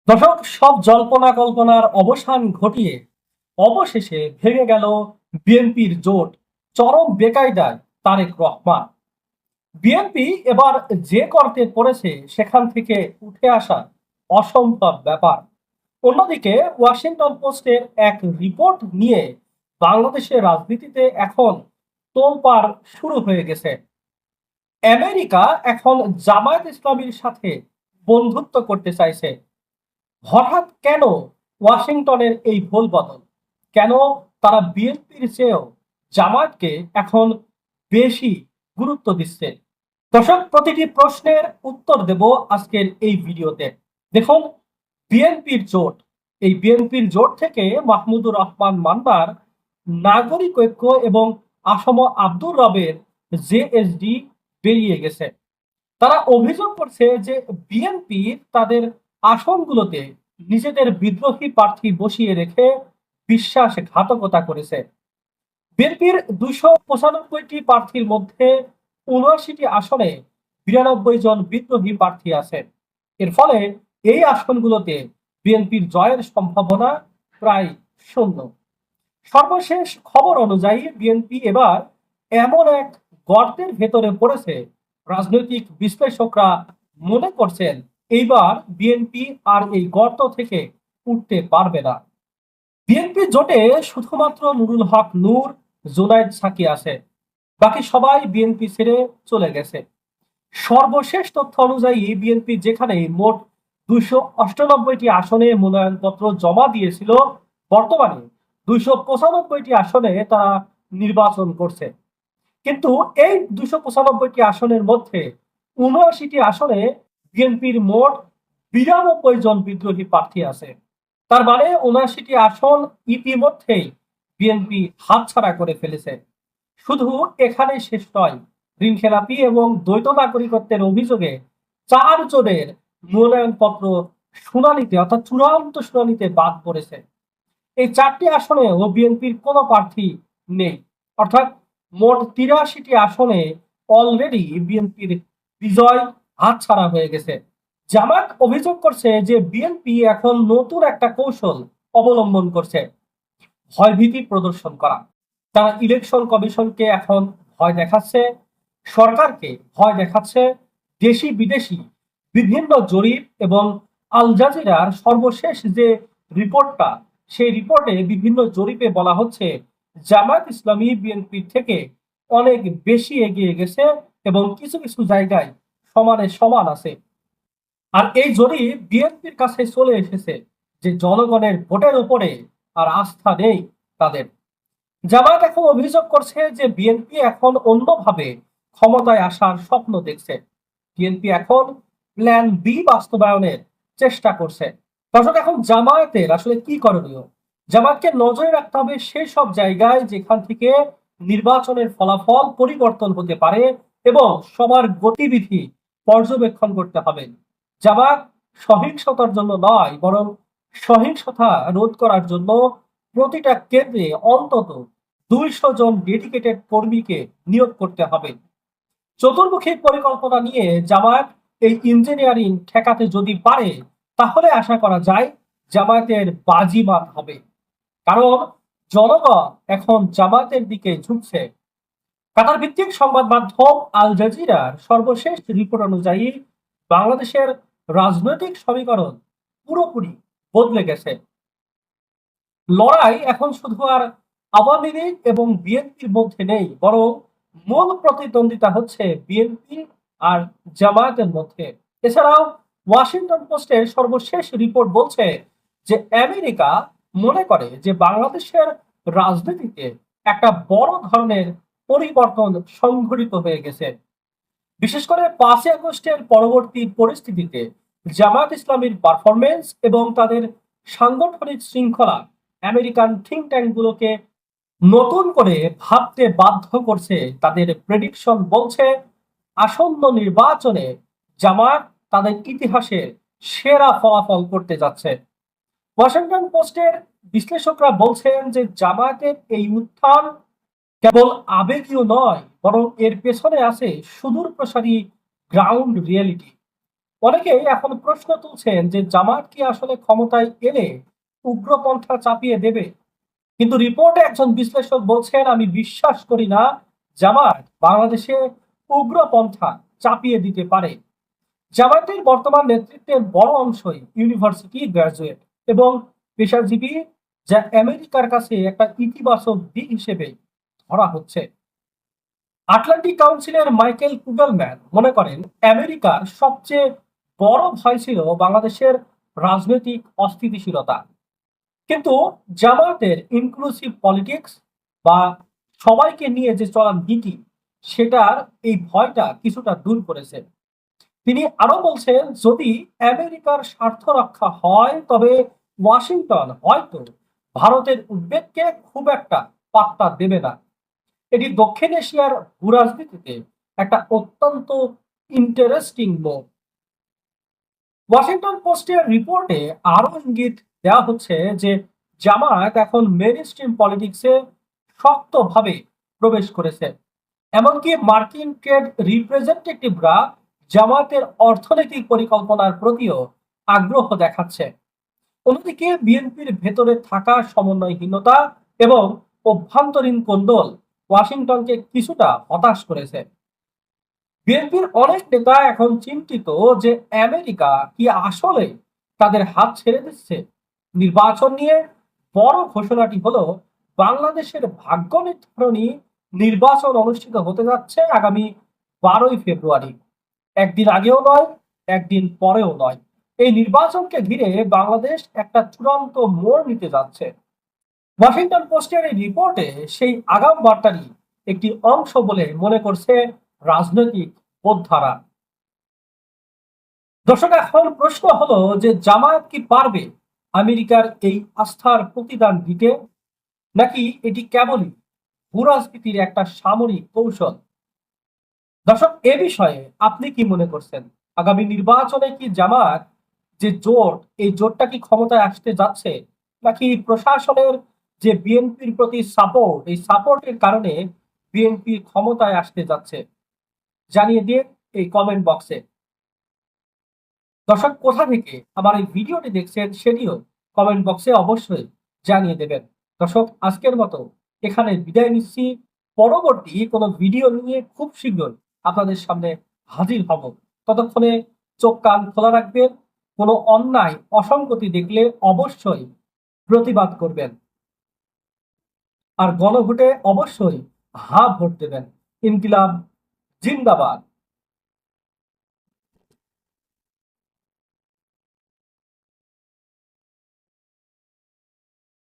দর্শক, সব জল্পনা কল্পনার অবসান ঘটিয়ে অবশেষে ভেঙে গেল বিএনপির জোট। চরম বেকায়দায় তারেক রহমান। বিএনপি এবার যে গর্তে পড়েছে সেখান থেকে উঠে আসা অসম্ভব ব্যাপার। অন্যদিকে ওয়াশিংটন পোস্টের এক রিপোর্ট নিয়ে বাংলাদেশের রাজনীতিতে এখন তোলপাড় শুরু হয়ে গেছে। আমেরিকা এখন জামায়াত ইসলামীর সাথে বন্ধুত্ব করতে চাইছে। হঠাৎ কেন ওয়াশিংটনের এই ভুল বদল? কেন তারা বিএনপির চেয়েও জামায়াতকে এখন বেশি গুরুত্ব দিচ্ছে? দর্শক, প্রতিটি প্রশ্নের উত্তর দেব আজকের এই ভিডিওতে। দেখুন, বিএনপির জোট, এই বিএনপির জোট থেকে মাহমুদুর রহমান মান্নার, নাগরিক ঐক্য এবং আসম আব্দুর রবের জেএসডি বেরিয়ে গেছে। তারা অভিযোগ করছে যে বিএনপি তাদের আসনগুলোতে নিজেদের বিদ্রোহী প্রার্থী বসিয়ে রেখে বিশ্বাসঘাতকতা করেছে। বিএনপির 295টি প্রার্থীর মধ্যে 79টি আসনে 92 জন বিদ্রোহী প্রার্থী আছে। এর ফলে এই আসনগুলোতে বিএনপির জয়ের সম্ভাবনা প্রায় শূন্য। সর্বশেষ খবর অনুযায়ী বিএনপি এবার এমন এক গর্তের ভেতরে পড়েছে, রাজনৈতিক বিশ্লেষকরা মনে করছেন এইবার বিএনপি আর এই গর্ত থেকে উঠতে পারবে না। বিএনপি জোটে শুধুমাত্র নুরুল হক নূর, জুনায়েদ সাকি আছে। বাকি সবাই বিএনপি ছেড়ে চলে গেছে। সর্বশেষ তথ্য অনুযায়ী বিএনপি যেখানে মোট 298টি আসনে মনোনয়নপত্র জমা দিয়েছিল, বর্তমানে 295টি আসনে তারা নির্বাচন করছে। কিন্তু এই 295টি আসনের মধ্যে 79টি আসনে বিএনপির মোট 92 জন বিদ্রোহী প্রার্থী আছে। তার মানে 79টি আসন ইতিমধ্যেই বিএনপি হাতছাড়া করে ফেলেছে। শুধু এখানে শেষ নয়, ঋণখেলাপি এবং দ্বৈত নাগরিকত্বের অভিযোগে 4 জনের মনোনয়নপত্র শুনানিতে অর্থাৎ চূড়ান্ত শুনানিতে বাদ পড়েছে। এই 4টি আসনেও বিএনপির কোনো প্রার্থী নেই। অর্থাৎ মোট 83টি আসনে অলরেডি বিএনপির বিজয় হাতছাড়া হয়ে গেছে। জামাত অভিযোগ করছে যে বিএনপি এখন নতুন একটা কৌশল অবলম্বন করছে, ভয়ভীতি প্রদর্শন করা। তারা ইলেকশন কমিশনকে এখন ভয় দেখাচ্ছে, সরকারকে ভয় দেখাচ্ছে। দেশি বিদেশি বিভিন্ন জরিপ এবং আল জাজিরার সর্বশেষ যে রিপোর্টটা, সেই রিপোর্টে বিভিন্ন জরিপে বলা হচ্ছে জামায়াত ইসলামী বিএনপির থেকে অনেক বেশি এগিয়ে গেছে এবং কিছু কিছু জায়গায় সমানে সমান আছে। আর এই জরিপ বিএনপির কাছে চলে এসেছে যে জনগণের ভোটের উপরে আর আস্থা নেই তাদের। জামায়াত এখন অভিযোগ করছে যে বিএনপি এখন অন্যভাবে ক্ষমতায় আসার স্বপ্ন দেখছে। বিএনপি এখন প্ল্যান বি বাস্তবায়নের চেষ্টা করছে। দর্শক, এখন জামায়াতের আসলে কি করণীয়? জামায়াতকে নজরে রাখতে হবে সেই সব জায়গায় যেখান থেকে নির্বাচনের ফলাফল পরিবর্তন হতে পারে এবং সবার গতিবিধি পর্যবেক্ষণ করতে হবে। জামায়াত সহিংসতার জন্য নয়, বরং সহিংসতা রোধ করার জন্য প্রতিটা কেন্দ্রে অন্তত 200 জন ডেডিকেটেড কর্মীকে নিয়োগ করতে হবে। চতুর্মুখী পরিকল্পনা নিয়ে জামায়াত এই ইঞ্জিনিয়ারিং ঠেকাতে যদি পারে, তাহলে আশা করা যায় জামায়াতের বাজিমাত হবে। কারণ জনগণ এখন জামায়াতের দিকে ঝুঁকছে। কাতার ভিত্তিক সংবাদ মাধ্যম আল জাজিরার সর্বশেষ রিপোর্ট অনুযায়ী বাংলাদেশের রাজনৈতিক সমীকরণ পুরোপুরি বদলে গেছে। লড়াই এখন শুধু আর আওয়ামী লীগ এবং বিএনপির মধ্যে নেই, বরং মূল প্রতিদ্বন্দ্বিতা হচ্ছে বিএনপি আর জামায়াতের মধ্যে। এছাড়াও ওয়াশিংটন পোস্টের সর্বশেষ রিপোর্ট বলছে যে আমেরিকা মনে করে যে বাংলাদেশের রাজনীতিতে একটা বড় ধরনের পরিবর্তন সংঘটিত হয়ে গেছে। বিশেষ করে 5ই আগস্টের পরবর্তী পরিস্থিতিতে জামায়াত ইসলামীর পারফরমেন্স এবং তাদের সাংগঠনিক শৃঙ্খলা আমেরিকান থিঙ্ক ট্যাঙ্কগুলোকে নতুন করে ভাবতে বাধ্য করছে। তাদের প্রেডিকশন বলছে আসন্ন নির্বাচনে জামায়াত তাদের ইতিহাসের সেরা ফলাফল করতে যাচ্ছে। ওয়াশিংটন পোস্টের বিশ্লেষকরা বলছেন যে জামায়াতের এই উত্থান কেবল আবেগীয় নয়, বরং এর পেছনে আছে সুদূর প্রসারী গ্রাউন্ড রিয়েলিটি। অনেকেই এখন প্রশ্ন তুলছেন যে জামায়াত কি আসলে ক্ষমতায় এলে উগ্রপন্থা চাপিয়ে দেবে, কিন্তু রিপোর্টে একজন বিশ্লেষক বলছেন, আমি বিশ্বাস করি না জামায়াত বাংলাদেশে উগ্রপন্থা চাপিয়ে দিতে পারে। জামায়াতের বর্তমান নেতৃত্বের বড় অংশই ইউনিভার্সিটি গ্রাজুয়েট এবং পেশাজীবী, যা আমেরিকার কাছে একটা ইতিবাচক দিক হিসেবে ধরা হচ্ছে। আটলান্টিক কাউন্সিলের মাইকেল কুগলম্যান মনে করেন, আমেরিকার সবচেয়ে বড় ভয় ছিল বাংলাদেশের রাজনৈতিক অস্থিতিশীলতা, কিন্তু জামায়াতের ইনক্লুসিভ পলিটিক্স বা সবাইকে নিয়ে যে চলার নীতি, সেটার এই ভয়টা কিছুটা দূর করেছে। তিনি আরো বলছেন, যদি আমেরিকার স্বার্থ রক্ষা হয় তবে ওয়াশিংটন হয়তো ভারতের উদ্বেগকে খুব একটা পাত্তা দেবে না। এটি দক্ষিণ এশিয়ার ভূরাজনীতিতে একটা অত্যন্ত ইন্টারেস্টিং মোড়। ওয়াশিংটন পোস্টের রিপোর্টে আরো ইঙ্গিত দেওয়া হচ্ছে যে জামায়াত এখন মেইন স্ট্রিম পলিটিক্সে শক্তভাবে প্রবেশ করেছে। এমনকি মার্কিন ট্রেড রিপ্রেজেন্টেটিভরা জামায়াতের অর্থনৈতিক পরিকল্পনার প্রতিও আগ্রহ দেখাচ্ছে। অন্যদিকে বিএনপির ভেতরে থাকা সমন্বয়হীনতা এবং অভ্যন্তরীণ কোন্দল ওয়াশিংটনকে কিছুটা হতাশ করেছে। বিএনপির অনেক নেতা এখন চিন্তিত যে আমেরিকা কি আসলে তাদের হাত ছেড়ে দিচ্ছে। নির্বাচন নিয়ে বড় ঘোষণাটি হলো, বাংলাদেশের ভাগ্য নির্ধারণী নির্বাচন অনুষ্ঠিত হতে যাচ্ছে আগামী 12ই ফেব্রুয়ারি। একদিন আগেও নয়, একদিন পরেও নয়। এই নির্বাচনকে ঘিরে বাংলাদেশ একটা চূড়ান্ত মোড় নিতে যাচ্ছে। ওয়াশিংটন পোস্টের এই রিপোর্টে সেই আগাম বার্তারই একটি অংশ বলে মনে করছে রাজনৈতিক বোধধারা। দর্শক, এখন প্রশ্ন হলো যে জামায়াত কি পারবে আমেরিকার এই আস্থার প্রতিদান দিতে, নাকি এটি কেবলই ভূরাজনীতির একটা সামরিক কৌশল? দর্শক, এ বিষয়ে আপনি কি মনে করছেন? আগামী নির্বাচনে কি জামায়াত যে জোট, এই জোটটা কি ক্ষমতায় আসতে যাচ্ছে, নাকি প্রশাসনের যে বিএনপির প্রতি সাপোর্ট, এই সাপোর্টের কারণে বিএনপি ক্ষমতায় আসতে যাচ্ছে? জানিয়ে দিয়ে এই কমেন্ট বক্সে। দর্শক, কোথা থেকে আমার এই ভিডিওটি দেখছেন সেটিও কমেন্ট বক্সে অবশ্যই জানিয়ে দেবেন। দর্শক, আজকের মতো এখানে বিদায় নিচ্ছি। পরবর্তী কোনো ভিডিও নিয়ে খুব শীঘ্রই আপনাদের সামনে হাজির হব। ততক্ষণে চোখ কান খোলা রাখবেন। কোনো অন্যায় অসঙ্গতি দেখলে অবশ্যই প্রতিবাদ করবেন, আর গণভোটে অবশ্যই হ্যাঁ ভোট দেবেন। ইনকিলাব জিন্দাবাদ।